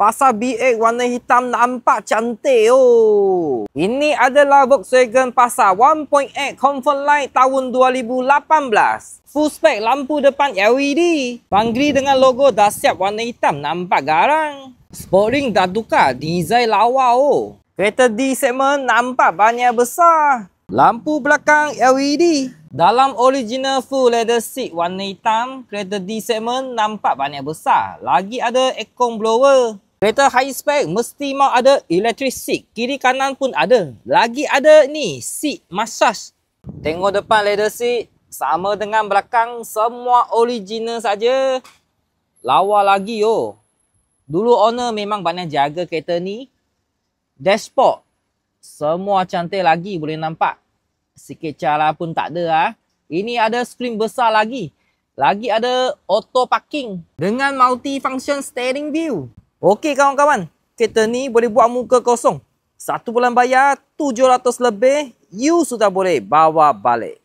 Pasal B8 warna hitam nampak cantik oh. Ini adalah Volkswagen Passat 1.8 Comfort Line tahun 2018. Full spec lampu depan LED. Panggri dengan logo dah siap warna hitam nampak garang. Sport ring dah tukar, design lawa oh. Kereta D segmen nampak banyak besar. Lampu belakang LED. Dalam original full leather seat warna hitam, kereta D segmen nampak banyak besar. Lagi ada aircon blower. Kereta high spec mesti mau ada electric seat. Kiri kanan pun ada. Lagi ada ni, seat massage. Tengok depan leather seat. Sama dengan belakang, semua original saja. Lawa lagi oh. Dulu owner memang banyak jaga kereta ni. Dashboard. Semua cantik lagi boleh nampak. Sikit cara pun tak ada ah. Ini ada skrin besar lagi. Lagi ada auto parking. Dengan multi-function steering wheel. Okey kawan-kawan, kereta ni boleh buat muka kosong. 1 bulan bayar, 700 lebih, you sudah boleh bawa balik.